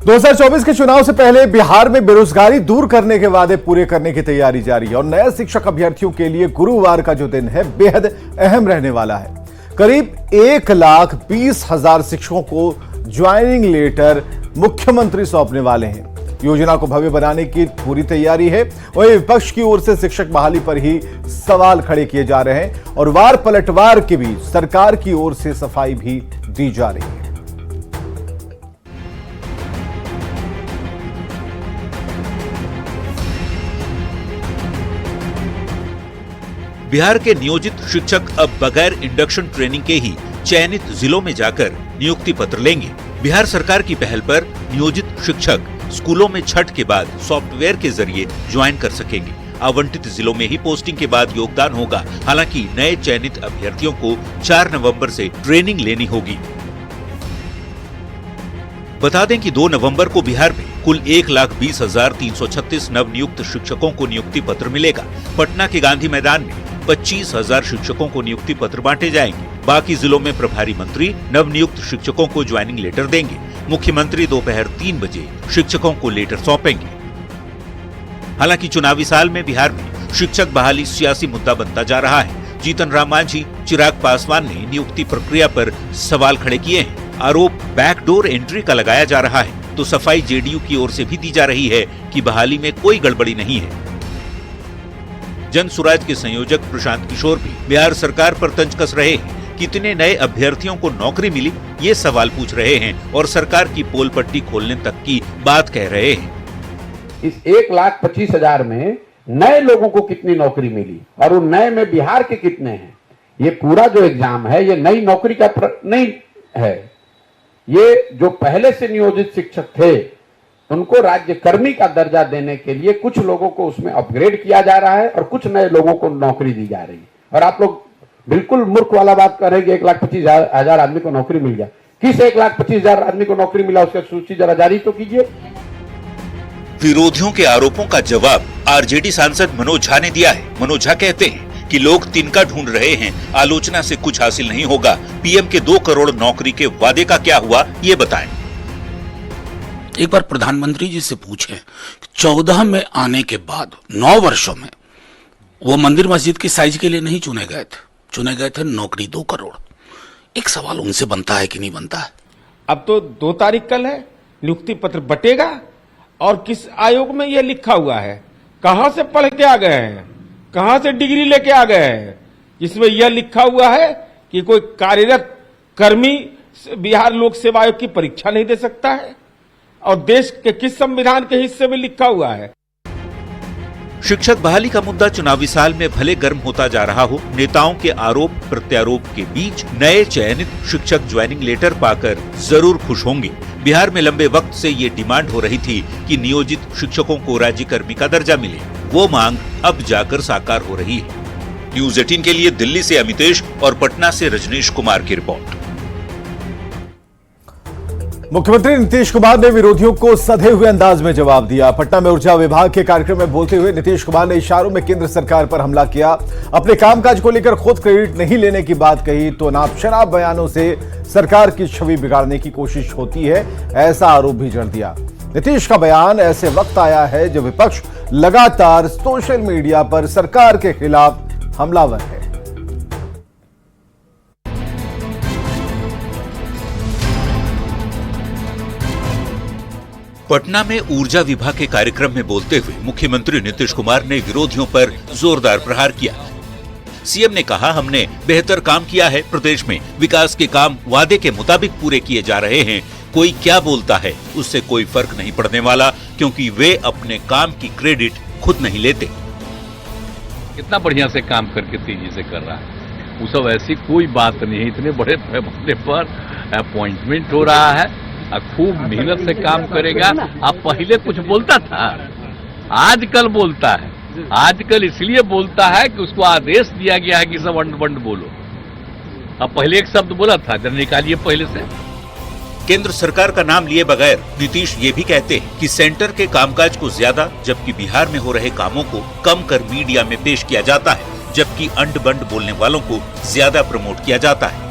2024 के चुनाव से पहले बिहार में बेरोजगारी दूर करने के वादे पूरे करने की तैयारी जारी है और नए शिक्षक अभ्यर्थियों के लिए गुरुवार का जो दिन है बेहद अहम रहने वाला है। करीब 1,20,000 शिक्षकों को ज्वाइनिंग लेटर मुख्यमंत्री सौंपने वाले हैं। योजना को भव्य बनाने की पूरी तैयारी है। वहीं विपक्ष की ओर से शिक्षक बहाली पर ही सवाल खड़े किए जा रहे हैं और वार पलटवार के बीच सरकार की ओर से सफाई भी दी जा रही है। बिहार के नियोजित शिक्षक अब बगैर इंडक्शन ट्रेनिंग के ही चयनित जिलों में जाकर नियुक्ति पत्र लेंगे। बिहार सरकार की पहल पर नियोजित शिक्षक स्कूलों में छठ के बाद सॉफ्टवेयर के जरिए ज्वाइन कर सकेंगे। आवंटित जिलों में ही पोस्टिंग के बाद योगदान होगा। हालांकि नए चयनित अभ्यर्थियों को 4 नवंबर से ट्रेनिंग लेनी होगी। बता दें कि 2 नवंबर को बिहार में कुल 1,20,336 नवनियुक्त शिक्षकों को नियुक्ति पत्र मिलेगा। पटना के गांधी मैदान में 25,000 शिक्षकों को नियुक्ति पत्र बांटे जाएंगे। बाकी जिलों में प्रभारी मंत्री नवनियुक्त शिक्षकों को ज्वाइनिंग लेटर देंगे। मुख्यमंत्री दोपहर 3 बजे शिक्षकों को लेटर सौंपेंगे। हालांकि चुनावी साल में बिहार में शिक्षक बहाली सियासी मुद्दा बनता जा रहा है। जीतन राम मांझी, चिराग पासवान ने नियुक्ति प्रक्रिया पर सवाल खड़े किए हैं। आरोप बैकडोर एंट्री का लगाया जा रहा है तो सफाई जेडीयू की ओर से भी दी जा रही है कि बहाली में कोई गड़बड़ी नहीं है। जन सुराज के संयोजक प्रशांत किशोर भी बिहार सरकार पर तंज कस रहे हैं। कितने नए अभ्यर्थियों को नौकरी मिली, ये सवाल पूछ रहे हैं और सरकार की पोल पट्टी खोलने तक की बात कह रहे हैं। इस 1,25,000 में नए लोगों को कितनी नौकरी मिली और उन नए में बिहार के कितने हैं? ये पूरा जो एग्जाम है ये नई नौकरी का नहीं है। ये जो पहले से नियोजित शिक्षक थे उनको राज्य कर्मी का दर्जा देने के लिए कुछ लोगों को उसमें अपग्रेड किया जा रहा है और कुछ नए लोगों को नौकरी दी जा रही है। और आप लोग बिल्कुल मूर्ख वाला बात कर रहे हैं कि 1,25,000 आदमी को नौकरी मिल गया। किस 1,25,000 आदमी को नौकरी मिला उसका सूची जरा जारी तो कीजिए। विरोधियों के आरोपों का जवाब आरजेडी सांसद मनोज झा ने दिया है। मनोज झा कहते हैं कि लोग तिनका ढूंढ रहे हैं, आलोचना से कुछ हासिल नहीं होगा। पीएम के 2 करोड़ नौकरी के वादे का क्या हुआ, ये बताएं। एक बार प्रधानमंत्री जी से पूछे 14 में आने के बाद 9 वर्षों में वो मंदिर मस्जिद की साइज के लिए नहीं चुने गए थे नौकरी 2 करोड़। एक सवाल उनसे बनता है कि नहीं बनता है? अब तो 2 तारीख कल है, नियुक्ति पत्र बटेगा और किस आयोग में यह लिखा हुआ है, कहां से पढ़ के आ गए हैं, कहां से डिग्री लेके आ गए हैं, जिसमें यह लिखा हुआ है कि कोई कार्यरत कर्मी बिहार लोक सेवा आयोग की परीक्षा नहीं दे सकता है और देश के किस संविधान के हिस्से में लिखा हुआ है। शिक्षक बहाली का मुद्दा चुनावी साल में भले गर्म होता जा रहा हो, नेताओं के आरोप प्रत्यारोप के बीच नए चयनित शिक्षक ज्वाइनिंग लेटर पाकर जरूर खुश होंगे। बिहार में लंबे वक्त से ये डिमांड हो रही थी कि नियोजित शिक्षकों को राज्य कर्मी का दर्जा मिले। वो मांग अब जाकर साकार हो रही है। न्यूज़ 18 के लिए दिल्ली से अमितेश और पटना से रजनीश कुमार की रिपोर्ट। मुख्यमंत्री नीतीश कुमार ने विरोधियों को सधे हुए अंदाज में जवाब दिया। पटना में ऊर्जा विभाग के कार्यक्रम में बोलते हुए नीतीश कुमार ने इशारों में केंद्र सरकार पर हमला किया। अपने कामकाज को लेकर खुद क्रेडिट नहीं लेने की बात कही तो नाप शराब बयानों से सरकार की छवि बिगाड़ने की कोशिश होती है, ऐसा आरोप भी जड़ दिया। नीतीश का बयान ऐसे वक्त आया है जब विपक्ष लगातार सोशल मीडिया पर सरकार के खिलाफ हमलावर है। पटना में ऊर्जा विभाग के कार्यक्रम में बोलते हुए मुख्यमंत्री नीतीश कुमार ने विरोधियों पर जोरदार प्रहार किया। सीएम ने कहा, हमने बेहतर काम किया है। प्रदेश में विकास के काम वादे के मुताबिक पूरे किए जा रहे हैं। कोई क्या बोलता है उससे कोई फर्क नहीं पड़ने वाला, क्योंकि वे अपने काम की क्रेडिट खुद नहीं लेते। कितना बढ़िया से काम करके तेजी से कर रहा है, वो सब ऐसी कोई बात नहीं है। इतने बड़े पैमाने पर अपॉइंटमेंट हो रहा है, खूब मेहनत से काम करेगा। अब पहले कुछ बोलता था, आजकल बोलता है। आजकल इसलिए बोलता है कि उसको आदेश दिया गया है कि सब वंड बोलो। अब पहले एक शब्द बोला था, जरा निकालिए पहले से। केंद्र सरकार का नाम लिए बगैर नीतीश ये भी कहते हैं कि सेंटर के कामकाज को ज्यादा, जबकि बिहार में हो रहे कामों को कम कर मीडिया में पेश किया जाता है, जबकि अंड बंड बोलने वालों को ज्यादा प्रमोट किया जाता है।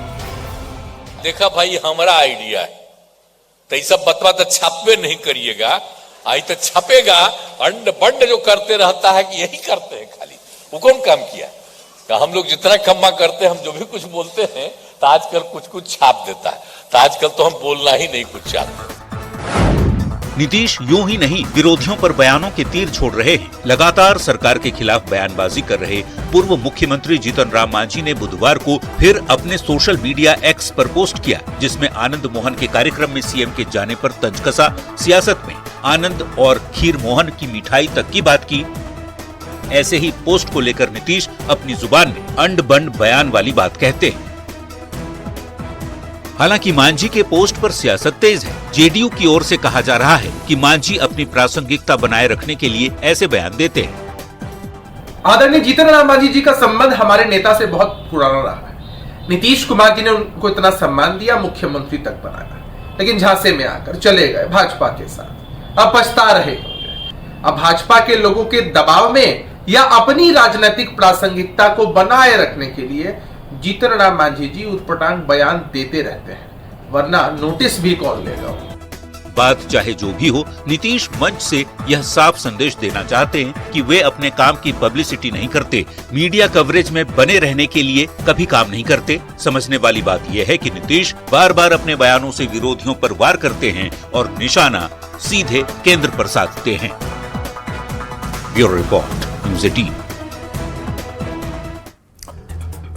देखा भाई, हमारा आइडिया है, तो ये सब बतवा तो छापे नहीं करिएगा, आई तो छपेगा। अंड बंड जो करते रहता है कि यही करते हैं खाली, वो कौन काम किया? तो हम लोग जितना कम्मा करते हैं, हम जो भी कुछ बोलते हैं तो आजकल कुछ कुछ छाप देता है, तो आजकल तो हम बोलना ही नहीं कुछ छाप। नीतीश यूं ही नहीं विरोधियों पर बयानों के तीर छोड़ रहे हैं। लगातार सरकार के खिलाफ बयानबाजी कर रहे पूर्व मुख्यमंत्री जीतन राम मांझी ने बुधवार को फिर अपने सोशल मीडिया एक्स पर पोस्ट किया, जिसमें आनंद मोहन के कार्यक्रम में सीएम के जाने पर तंज कसा, सियासत में आनंद और खीर मोहन की मिठाई तक की बात की। ऐसे ही पोस्ट को लेकर नीतीश अपनी जुबान में अंड बंड बयान वाली बात कहते हैं। हालांकि मांझी के पोस्ट पर सियासत तेज है। जेडीयू की ओर से कहा जा रहा है कि मांझी अपनी प्रासंगिकता बनाए रखने के लिए ऐसे बयान देते हैं। आदरणीय जीतन राम मांझी जी का संबंध हमारे नेता से बहुत पुराना रहा है। नीतीश कुमार जी ने उनको इतना सम्मान दिया, मुख्यमंत्री तक बनाया, लेकिन झांसे में आकर चले गए भाजपा के साथ। अब पछता रहे होंगे। अब भाजपा के लोगों के दबाव में या अपनी राजनीतिक प्रासंगिकता को बनाए रखने के लिए जीतन राम मांझी जी उटपटांग बयान देते रहते हैं, वरना नोटिस भी कौन लेगा। बात चाहे जो भी हो, नीतीश मंच से यह साफ संदेश देना चाहते हैं कि वे अपने काम की पब्लिसिटी नहीं करते, मीडिया कवरेज में बने रहने के लिए कभी काम नहीं करते। समझने वाली बात यह है कि नीतीश बार बार अपने बयानों से विरोधियों पर वार करते हैं और निशाना सीधे केंद्र पर साधते हैं। Bureau report, news 18।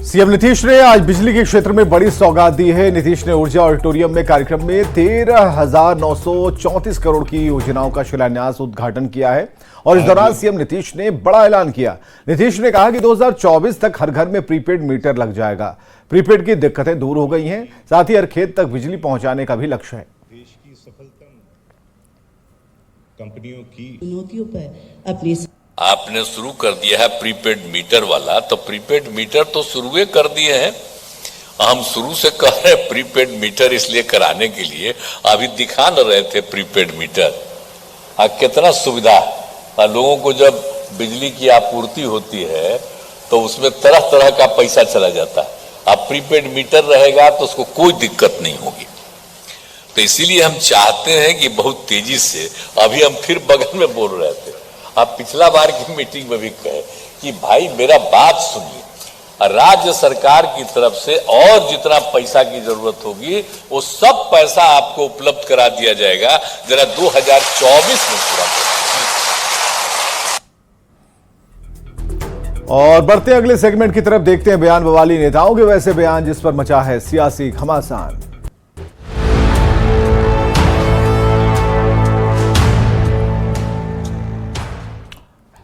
CM Nitish ने आज बिजली के क्षेत्र में बड़ी सौगात दी है। नीतीश ने ऊर्जा ऑडिटोरियम में कार्यक्रम में 13,934 करोड़ की योजनाओं का शिलान्यास उद्घाटन किया है और इस दौरान सीएम नीतीश ने बड़ा ऐलान किया। नीतीश ने कहा कि 2024 तक हर घर में प्रीपेड मीटर लग जाएगा। प्रीपेड की दिक्कतें दूर हो गई हैं, साथ ही हर खेत तक बिजली पहुंचाने का भी लक्ष्य है। देश की सफलतम कंपनियों की चुनौतियों पर अपनी आपने शुरू कर दिया है प्रीपेड मीटर वाला, तो प्रीपेड मीटर तो शुरू कर दिए हैं। हम शुरू से कह रहे हैं प्रीपेड मीटर इसलिए कराने के लिए, अभी दिखा न रहे थे प्रीपेड मीटर कितना सुविधा है। लोगों को जब बिजली की आपूर्ति होती है तो उसमें तरह तरह का पैसा चला जाता है। अब प्रीपेड मीटर रहेगा तो उसको कोई दिक्कत नहीं होगी। तो इसीलिए हम चाहते हैं कि बहुत तेजी से, अभी हम फिर बगल में बोल रहे थे, आप पिछला बार की मीटिंग में भी कहे कि भाई मेरा बात सुनिए, राज्य सरकार की तरफ से और जितना पैसा की जरूरत होगी वो सब पैसा आपको उपलब्ध करा दिया जाएगा। जरा 2024 में पूरा करें। और बढ़ते अगले सेगमेंट की तरफ, देखते हैं बयान बवाली नेताओं के वैसे बयान जिस पर मचा है सियासी घमासान।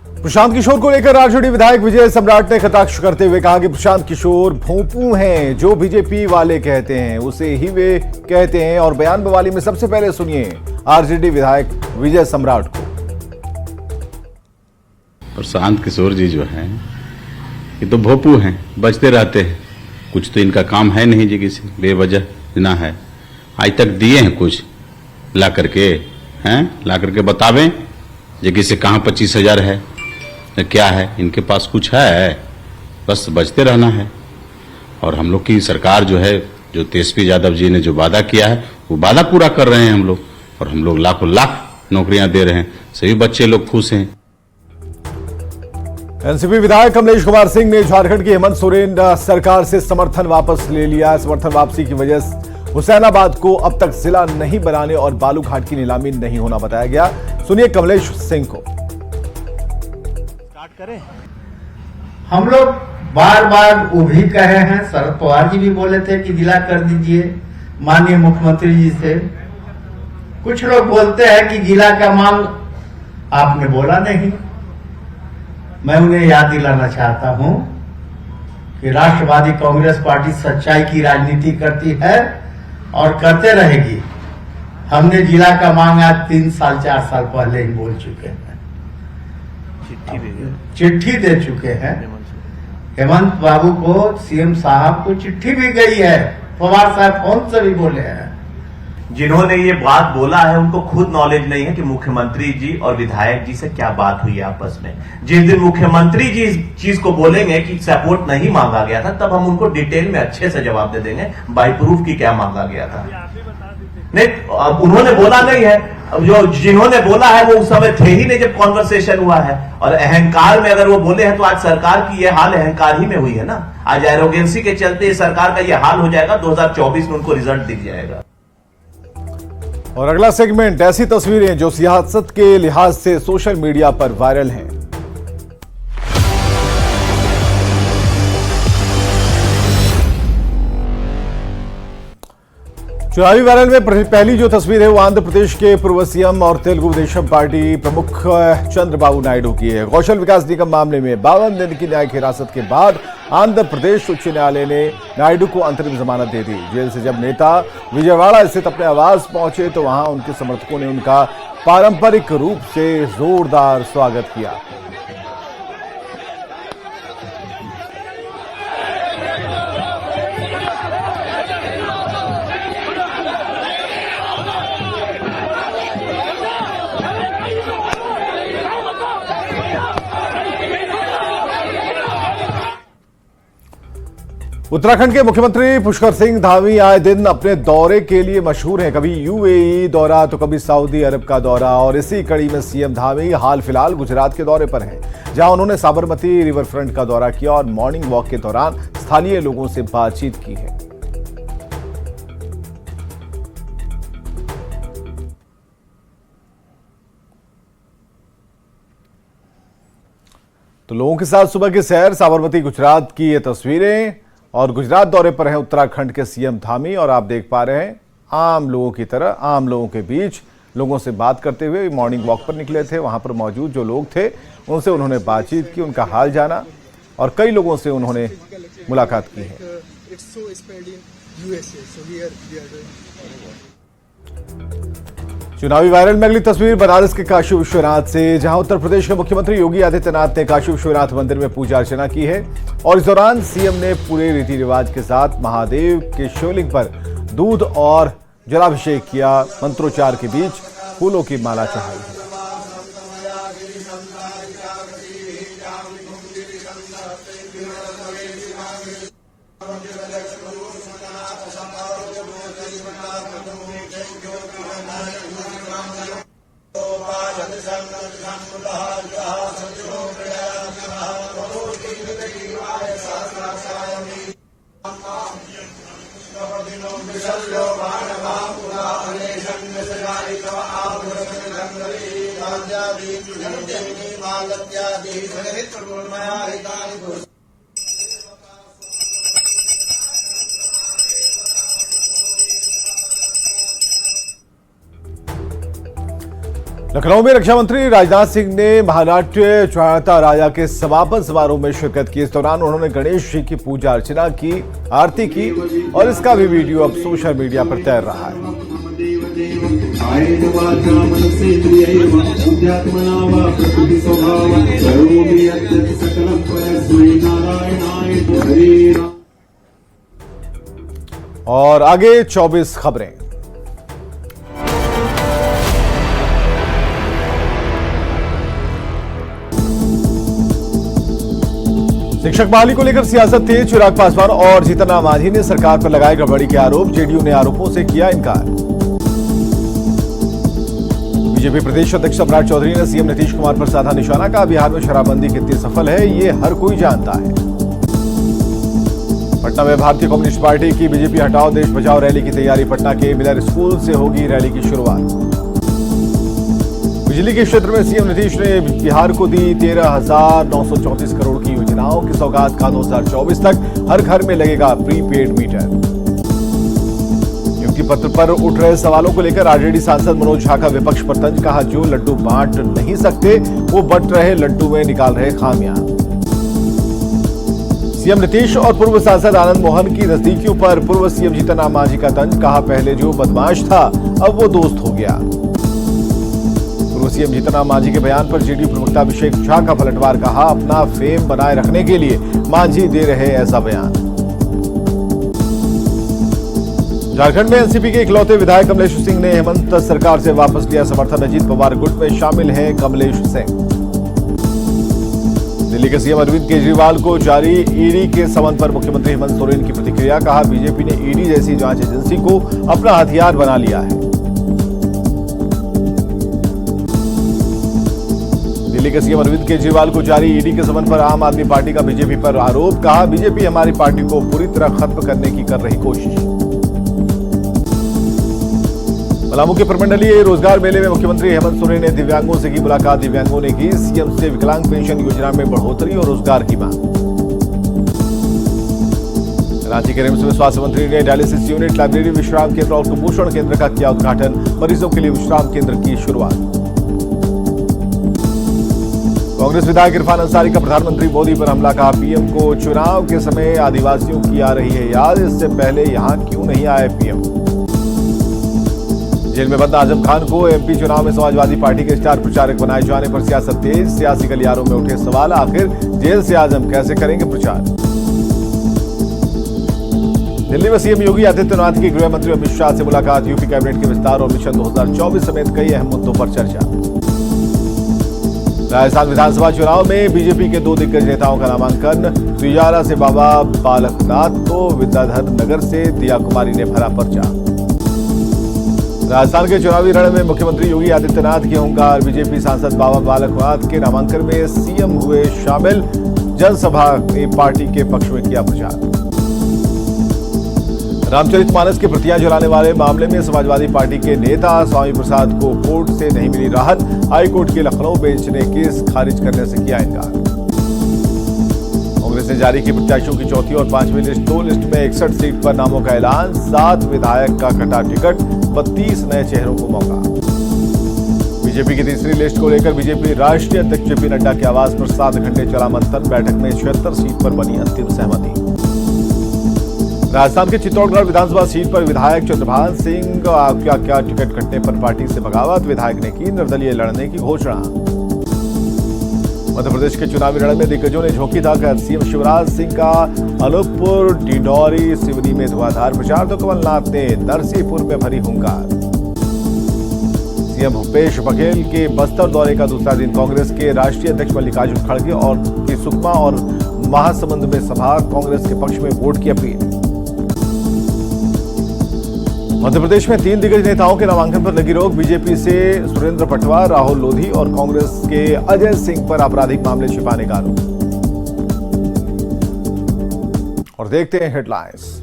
प्रशांत किशोर को लेकर आरजेडी विधायक विजय सम्राट ने कटाक्ष करते हुए कहा कि प्रशांत किशोर भोंपू हैं, जो बीजेपी वाले कहते हैं उसे ही वे कहते हैं। और बयान बवाली में सबसे पहले सुनिए आरजेडी विधायक विजय सम्राट को। प्रशांत किशोर जी जो हैं ये तो भोंपू हैं, बचते रहते हैं। कुछ तो इनका काम है नहीं जी, किसी बेवजह देना है। आज तक दिए हैं कुछ ला करके, हैं ला करके बतावें जे किसी कहाँ 25,000 है, क्या है इनके पास कुछ है? बस बचते रहना है। और हम लोग की सरकार जो है, जो तेजस्वी यादव जी ने जो वादा किया है वो वादा पूरा कर रहे हैं हम लोग, और हम लोग लाखों लाख नौकरियां दे रहे हैं, सभी बच्चे लोग खुश हैं। एनसीपी विधायक कमलेश कुमार सिंह ने झारखंड की हेमंत सोरेन सरकार से समर्थन वापस ले लिया। समर्थन वापसी की वजह से हुसैनाबाद को अब तक जिला नहीं बनाने और बालू घाट की नीलामी नहीं होना बताया गया। सुनिए कमलेश सिंह को। हम लोग बार बार वो भी कहे हैं, शरद पवार जी भी बोले थे कि जिला कर दीजिए माननीय मुख्यमंत्री जी से। कुछ लोग बोलते हैं कि जिला का मांग आपने बोला नहीं। मैं उन्हें याद दिलाना चाहता हूं कि राष्ट्रवादी कांग्रेस पार्टी सच्चाई की राजनीति करती है और करते रहेगी। हमने जिला का मांग आज 3 साल 4 साल पहले ही बोल चुके हैं, चिट्ठी दे चुके हैं। हेमंत बाबू को, सीएम साहब को चिट्ठी भी गई है, पवार साहब फोन से भी बोले हैं। जिन्होंने ये बात बोला है उनको खुद नॉलेज नहीं है कि मुख्यमंत्री जी और विधायक जी से क्या बात हुई आपस में। जिस दिन मुख्यमंत्री जी इस चीज को बोलेंगे कि सपोर्ट नहीं मांगा गया था, तब हम उनको डिटेल में अच्छे से जवाब दे देंगे बाई प्रूफ की क्या मांगा गया था। नहीं, अब उन्होंने बोला नहीं है, अब जो जिन्होंने बोला है वो उस समय थे ही नहीं जब कॉन्वर्सेशन हुआ है। और अहंकार में अगर वो बोले हैं तो आज सरकार की ये हाल अहंकार ही में हुई है ना। आज एरोगेंसी के चलते सरकार का ये हाल हो जाएगा, 2024 में उनको रिजल्ट दिख जाएगा। और अगला सेगमेंट, ऐसी तस्वीरें जो सियासत के लिहाज से सोशल मीडिया पर वायरल हैं। चुनावी वायरल में पहली जो तस्वीर है वो आंध्र प्रदेश के पूर्व सीएम और तेलुगु देशम पार्टी प्रमुख चंद्रबाबू नायडू की है। कौशल विकास निगम मामले में 52 दिन की न्यायिक हिरासत के बाद आंध्र प्रदेश उच्च न्यायालय ने नायडू को अंतरिम जमानत दे दी। जेल से जब नेता विजयवाड़ा स्थित अपने आवास पहुंचे तो वहां उनके समर्थकों ने उनका पारंपरिक रूप से जोरदार स्वागत किया। उत्तराखंड के मुख्यमंत्री पुष्कर सिंह धामी आए दिन अपने दौरे के लिए मशहूर हैं। कभी यूएई दौरा तो कभी सऊदी अरब का दौरा। और इसी कड़ी में सीएम धामी हाल फिलहाल गुजरात के दौरे पर हैं, जहां उन्होंने साबरमती रिवर फ्रंट का दौरा किया और मॉर्निंग वॉक के दौरान स्थानीय लोगों से बातचीत की है। तो लोगों के साथ सुबह की सैर, साबरमती गुजरात की ये तस्वीरें। और गुजरात दौरे पर हैं उत्तराखंड के सीएम धामी और आप देख पा रहे हैं आम लोगों की तरह, आम लोगों के बीच लोगों से बात करते हुए मॉर्निंग वॉक पर निकले थे। वहां पर मौजूद जो लोग थे उनसे उन्होंने बातचीत की, उनका हाल जाना और कई लोगों से उन्होंने मुलाकात की है। चुनावी वायरल में अगली तस्वीर बनारस के काशी विश्वनाथ से, जहां उत्तर प्रदेश के मुख्यमंत्री योगी आदित्यनाथ ने काशी विश्वनाथ मंदिर में पूजा अर्चना की है। और इस दौरान सीएम ने पूरे रीति रिवाज के साथ महादेव के शिवलिंग पर दूध और जलाभिषेक किया। मंत्रोच्चार के बीच फूलों की माला चढ़ाई है। लखनऊ में रक्षा मंत्री राजनाथ सिंह ने महानाट्य चाहता राजा के समापन समारोह में शिरकत की। इस दौरान उन्होंने गणेश जी की पूजा अर्चना की, आरती की और इसका भी वीडियो अब सोशल मीडिया पर तैर रहा है। और आगे 24 खबरें। शिक्षक बहाली को लेकर सियासत तेज, चिराग पासवान और जीतन राम मांझी ने सरकार पर लगाए गड़बड़ी के आरोप। जेडीयू ने आरोपों से किया इनकार। बीजेपी प्रदेश अध्यक्ष सम्राट चौधरी ने सीएम नीतीश कुमार पर साधा निशाना, कहा बिहार में शराबबंदी कितनी सफल है ये हर कोई जानता है। पटना में भारतीय कम्युनिस्ट पार्टी की बीजेपी हटाओ देश बचाओ रैली की तैयारी। पटना के मिलर स्कूल से होगी रैली की शुरुआत। बिजली के क्षेत्र में सीएम नीतीश ने बिहार को दी 13,934 करोड़ की योजनाओं की सौगात का 2024 तक हर घर में लगेगा प्रीपेड मीटर। नियुक्ति पत्र पर उठ रहे सवालों को लेकर आरजेडी सांसद मनोज झा का विपक्ष पर तंज, कहा जो लड्डू बांट नहीं सकते वो बंट रहे लड्डू में निकाल रहे खामियां। सीएम नीतीश और पूर्व सांसद आनंद मोहन की नजदीकियों पर पूर्व सीएम जीतन राम मांझी का तंज, कहा पहले जो बदमाश था अब वो दोस्त हो गया। पूर्व सीएम जीतन राम मांझी के बयान पर जेडीयू प्रवक्ता अभिषेक झा का पलटवार, कहा अपना फेम बनाए रखने के लिए मांझी दे रहे ऐसा बयान। झारखंड में एनसीपी के इकलौते विधायक कमलेश सिंह ने हेमंत सरकार से वापस लिया समर्थन। अजीत पवार गुट में शामिल हैं कमलेश सिंह। दिल्ली के सीएम अरविंद केजरीवाल को जारी ईडी के समन पर मुख्यमंत्री हेमंत सोरेन की प्रतिक्रिया, कहा बीजेपी ने ईडी जैसी जांच एजेंसी को अपना हथियार बना लिया है। दिल्ली के सीएम अरविंद केजरीवाल को जारी ईडी के समन पर आम आदमी पार्टी का बीजेपी पर आरोप। कहा, बीजेपी हमारी पार्टी को पूरी तरह खत्म करने की कर रही कोशिश। पलामू के प्रमंडलीय रोजगार मेले में मुख्यमंत्री हेमंत सोरेन ने दिव्यांगों से की मुलाकात। दिव्यांगों ने की सीएम से विकलांग पेंशन योजना में बढ़ोतरी और रोजगार की मांग। रांची के रिम्स में स्वास्थ्य मंत्री ने डायलिसिस यूनिट, लाइब्रेरी, विश्राम केंद्र और कुपोषण केंद्र का किया उद्घाटन। मरीजों के लिए विश्राम केंद्र की शुरुआत। कांग्रेस विधायक इरफान अंसारी का प्रधानमंत्री मोदी पर हमला। कहा, पीएम को चुनाव के समय आदिवासियों की आ रही है याद, इससे पहले यहां क्यों नहीं आए पीएम। जेल में बंद आजम खान को एमपी चुनाव में समाजवादी पार्टी के स्टार प्रचारक बनाए जाने पर सियासत तेज। सियासी गलियारों में उठे सवाल, आखिर जेल से आजम कैसे करेंगे प्रचार। दिल्ली में सीएम योगी आदित्यनाथ की गृह मंत्री अमित शाह से मुलाकात। यूपी कैबिनेट के विस्तार और मिशन 2024 समेत कई अहम मुद्दों पर चर्चा। राजस्थान विधानसभा चुनाव में बीजेपी के 2 दिग्गज नेताओं का नामांकन। सुजारा से बाबा बालकनाथ तो विद्याधर नगर से दिया कुमारी ने भरा पर्चा। राजस्थान के चुनावी रण में मुख्यमंत्री योगी आदित्यनाथ की हुंकार। बीजेपी सांसद बाबा बालकनाथ के नामांकन में सीएम हुए शामिल। जनसभा ने पार्टी के पक्ष में किया प्रचार। रामचरितमानस की प्रतियां जलाने वाले मामले में समाजवादी पार्टी के नेता स्वामी प्रसाद को कोर्ट से नहीं मिली राहत। हाईकोर्ट के लखनऊ बेंच ने केस खारिज करने से किया इनकार। कांग्रेस ने जारी की प्रत्याशियों की चौथी और 5वीं लिस्ट। 2 लिस्ट में 61 सीट पर नामों का ऐलान। 7 विधायक का कटा टिकट, 32 नए चेहरों को मौका। बीजेपी की तीसरी लिस्ट को लेकर बीजेपी राष्ट्रीय अध्यक्ष जेपी नड्डा के आवास पर 7 घंटे चला मंथन। बैठक में 76 सीट पर बनी अंतिम सहमति। राजस्थान के चित्तौड़गढ़ विधानसभा सीट पर विधायक चंद्रभान सिंह क्या टिकट कटने पर पार्टी से बगावत। विधायक ने की निर्दलीय लड़ने की घोषणा। मध्य प्रदेश के चुनावी रण में दिग्गजों ने झोंकी दागत। सीएम शिवराज सिंह का अनूपपुर, डिंडौरी, सिवनी में धुआंधार प्रचार तो कमलनाथ ने नरसिंहपुर में भरी हुंकार। सीएम भूपेश बघेल के बस्तर दौरे का दूसरा दिन। कांग्रेस के राष्ट्रीय अध्यक्ष मल्लिकार्जुन खड़गे और की सुकमा और महासमुंद में सभा। कांग्रेस के पक्ष में वोट की अपील। मध्य प्रदेश में 3 दिग्गज नेताओं के नामांकन पर लगी रोक। बीजेपी से सुरेंद्र पटवा, राहुल लोधी और कांग्रेस के अजय सिंह पर आपराधिक मामले छिपाने का आरोप। और देखते हैं हेडलाइंस।